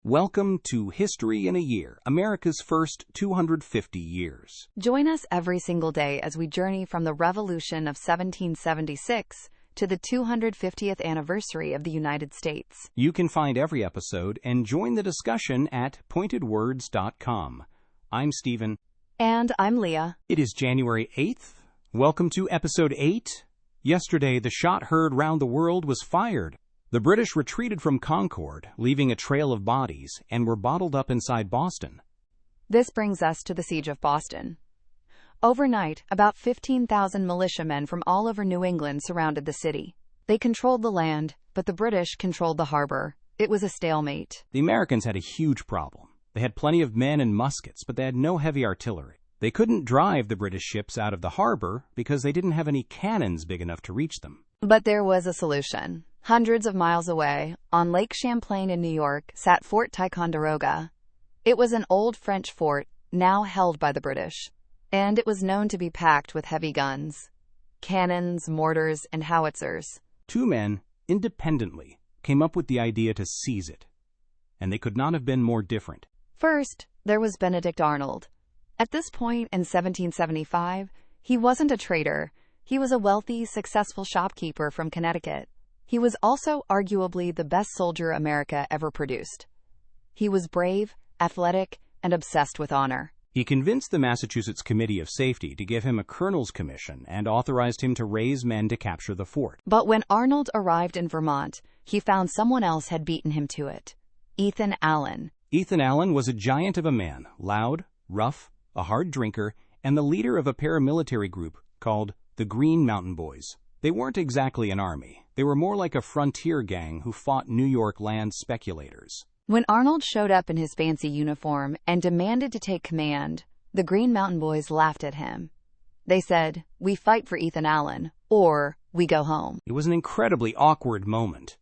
Welcome to History in a Year, America's first 250 years. Join us every single day as we journey from the Revolution of 1776 to the 250th anniversary of the United States. You can find every episode and join the discussion at pointedwords.com. I'm Stephen. And I'm Leah. It is January 8th. Welcome to Episode 8. Yesterday, the shot heard round the world was fired. The British retreated from Concord, leaving a trail of bodies, and were bottled up inside Boston. This brings us to the Siege of Boston. Overnight, about 15,000 militiamen from all over New England surrounded the city. They controlled the land, but the British controlled the harbor. It was a stalemate. The Americans had a huge problem. They had plenty of men and muskets, but they had no heavy artillery. They couldn't drive the British ships out of the harbor because they didn't have any cannons big enough to reach them. But there was a solution. Hundreds of miles away, on Lake Champlain in New York, sat Fort Ticonderoga. It was an old French fort, now held by the British, and it was known to be packed with heavy guns, cannons, mortars, and howitzers. Two men, independently, came up with the idea to seize it, and they could not have been more different. First, there was Benedict Arnold. At this point in 1775, he wasn't a trader. He was a wealthy, successful shopkeeper from Connecticut. He was also arguably the best soldier America ever produced. He was brave, athletic, and obsessed with honor. He convinced the Massachusetts Committee of Safety to give him a colonel's commission and authorized him to raise men to capture the fort. But when Arnold arrived in Vermont, he found someone else had beaten him to it. Ethan Allen. Ethan Allen was a giant of a man, loud, rough, a hard drinker, and the leader of a paramilitary group called the Green Mountain Boys. They weren't exactly an army. They were more like a frontier gang who fought New York land speculators. When Arnold showed up in his fancy uniform and demanded to take command, the Green Mountain Boys laughed at him. They said, "We fight for Ethan Allen, or we go home." It was an incredibly awkward moment.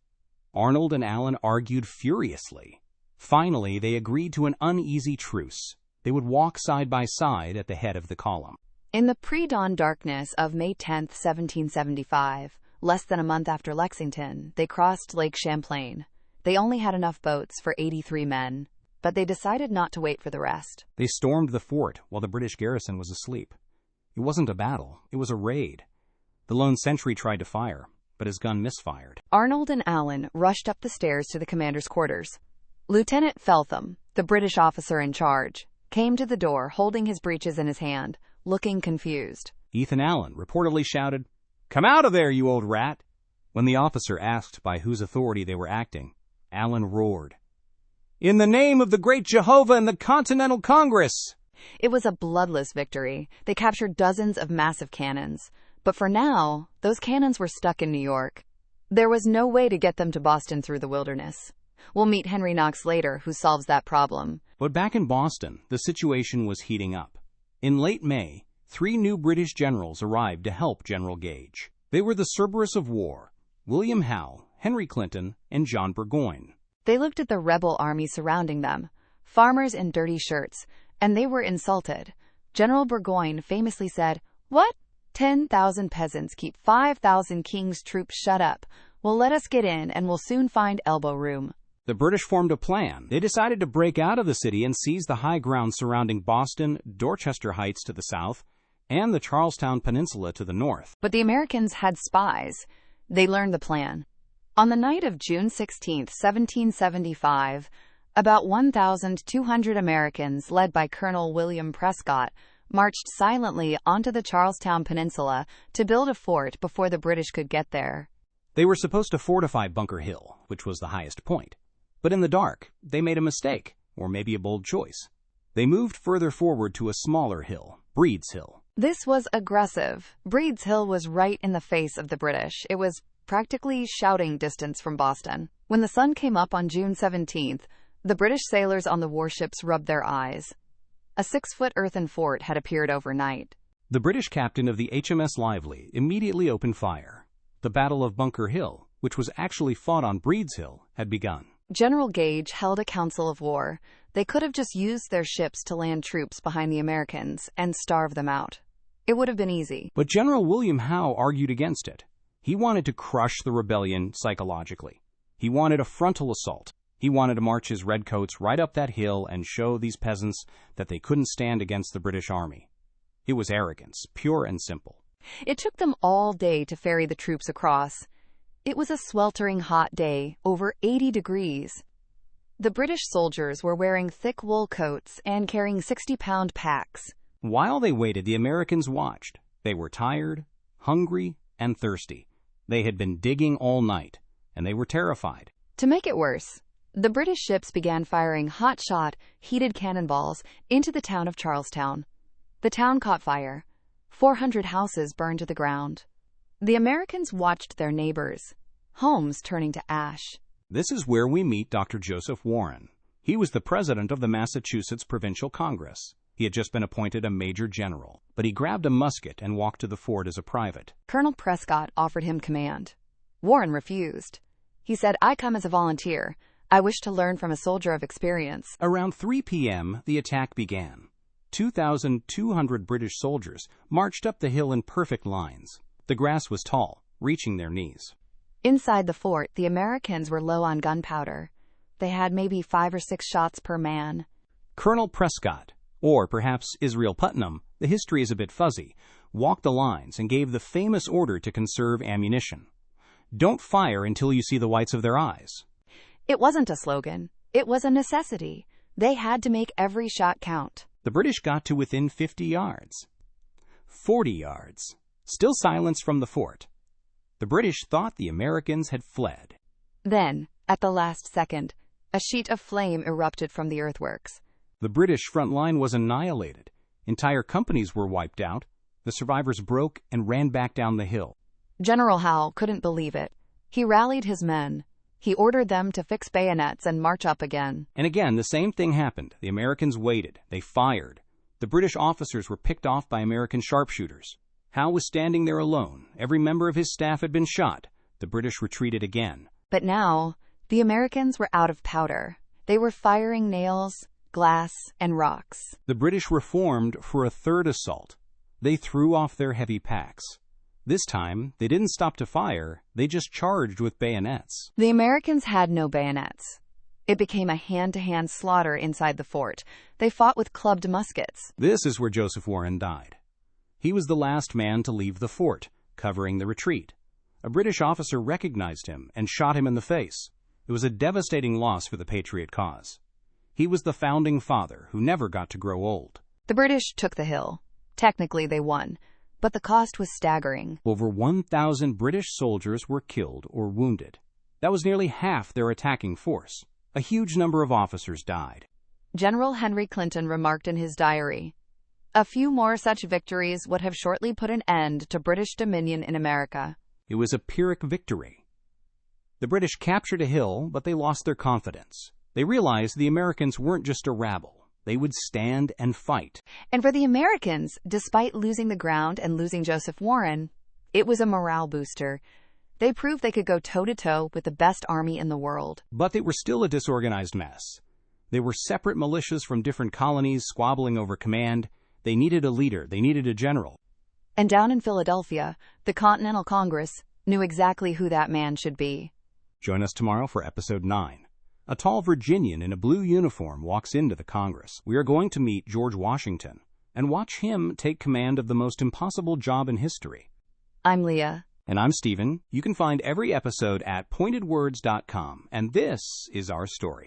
Arnold and Allen argued furiously. Finally, they agreed to an uneasy truce. They would walk side by side at the head of the column. In the pre-dawn darkness of May 10, 1775, less than a month after Lexington, they crossed Lake Champlain. They only had enough boats for 83 men, but they decided not to wait for the rest. They stormed the fort while the British garrison was asleep. It wasn't a battle, it was a raid. The lone sentry tried to fire, but his gun misfired. Arnold and Allen rushed up the stairs to the commander's quarters. Lieutenant Feltham, the British officer in charge, came to the door holding his breeches in his hand, looking confused. Ethan Allen reportedly shouted, "Come out of there, you old rat!" When the officer asked by whose authority they were acting, Allen roared, "In the name of the great Jehovah and the Continental Congress!" It was a bloodless victory. They captured dozens of massive cannons. But for now, those cannons were stuck in New York. There was no way to get them to Boston through the wilderness. We'll meet Henry Knox later, who solves that problem. But back in Boston, the situation was heating up. In late May, 3 new British generals arrived to help General Gage. They were the Cerberus of war, William Howe, Henry Clinton, and John Burgoyne. They looked at the rebel army surrounding them, farmers in dirty shirts, and they were insulted. General Burgoyne famously said, "What? 10,000 peasants keep 5,000 king's troops shut up. Well, let us get in and we'll soon find elbow room." The British formed a plan. They decided to break out of the city and seize the high ground surrounding Boston, Dorchester Heights to the south, and the Charlestown Peninsula to the north. But the Americans had spies. They learned the plan. On the night of June 16, 1775, about 1,200 Americans, led by Colonel William Prescott, marched silently onto the Charlestown Peninsula to build a fort before the British could get there. They were supposed to fortify Bunker Hill, which was the highest point. But in the dark, they made a mistake, or maybe a bold choice. They moved further forward to a smaller hill, Breed's Hill. This was aggressive. Breed's Hill was right in the face of the British. It was practically shouting distance from Boston. When the sun came up on June 17th, the British sailors on the warships rubbed their eyes. A 6-foot earthen fort had appeared overnight. The British captain of the HMS Lively immediately opened fire. The Battle of Bunker Hill, which was actually fought on Breed's Hill, had begun. General Gage held a council of war. They could have just used their ships to land troops behind the Americans and starve them out. It would have been easy. But General William Howe argued against it. He wanted to crush the rebellion psychologically. He wanted a frontal assault. He wanted to march his redcoats right up that hill and show these peasants that they couldn't stand against the British army. It was arrogance, pure and simple. It took them all day to ferry the troops across. It was a sweltering hot day, over 80 degrees. The British soldiers were wearing thick wool coats and carrying 60-pound packs. While they waited, the Americans watched. They were tired, hungry, and thirsty. They had been digging all night, and they were terrified. To make it worse, the British ships began firing hot-shot, heated cannonballs into the town of Charlestown. The town caught fire. 400 houses burned to the ground. The Americans watched their neighbors, homes turning to ash. This is where we meet Dr. Joseph Warren. He was the president of the Massachusetts Provincial Congress. He had just been appointed a major general, but he grabbed a musket and walked to the fort as a private. Colonel Prescott offered him command. Warren refused. He said, "I come as a volunteer. I wish to learn from a soldier of experience." Around 3 p.m., the attack began. 2,200 British soldiers marched up the hill in perfect lines. The grass was tall, reaching their knees. Inside the fort, the Americans were low on gunpowder. They had maybe 5 or 6 shots per man. Colonel Prescott, or perhaps Israel Putnam, the history is a bit fuzzy, walked the lines and gave the famous order to conserve ammunition. Don't fire until you see the whites of their eyes. It wasn't a slogan. It was a necessity. They had to make every shot count. The British got to within 50 yards. 40 yards. Still silence from the fort. The British thought the Americans had fled. Then, at the last second, a sheet of flame erupted from the earthworks. The British front line was annihilated. Entire companies were wiped out. The survivors broke and ran back down the hill. General Howe couldn't believe it. He rallied his men. He ordered them to fix bayonets and march up again. And again, the same thing happened. The Americans waited. They fired. The British officers were picked off by American sharpshooters. Howe was standing there alone. Every member of his staff had been shot. The British retreated again. But now, the Americans were out of powder. They were firing nails, glass, and rocks. The British reformed for a third assault. They threw off their heavy packs. This time, they didn't stop to fire, they just charged with bayonets. The Americans had no bayonets. It became a hand-to-hand slaughter inside the fort. They fought with clubbed muskets. This is where Joseph Warren died. He was the last man to leave the fort, covering the retreat. A British officer recognized him and shot him in the face. It was a devastating loss for the Patriot cause. He was the founding father who never got to grow old. The British took the hill. Technically, they won. But the cost was staggering. Over 1,000 British soldiers were killed or wounded. That was nearly half their attacking force. A huge number of officers died. General Henry Clinton remarked in his diary, "A few more such victories would have shortly put an end to British dominion in America." It was a Pyrrhic victory. The British captured a hill, but they lost their confidence. They realized the Americans weren't just a rabble. They would stand and fight. And for the Americans, despite losing the ground and losing Joseph Warren, it was a morale booster. They proved they could go toe-to-toe with the best army in the world. But they were still a disorganized mess. They were separate militias from different colonies squabbling over command. They needed a leader. They needed a general. And down in Philadelphia, the Continental Congress knew exactly who that man should be. Join us tomorrow for Episode 9. A tall Virginian in a blue uniform walks into the Congress. We are going to meet George Washington and watch him take command of the most impossible job in history. I'm Leah. And I'm Stephen. You can find every episode at pointedwords.com. And this is our story.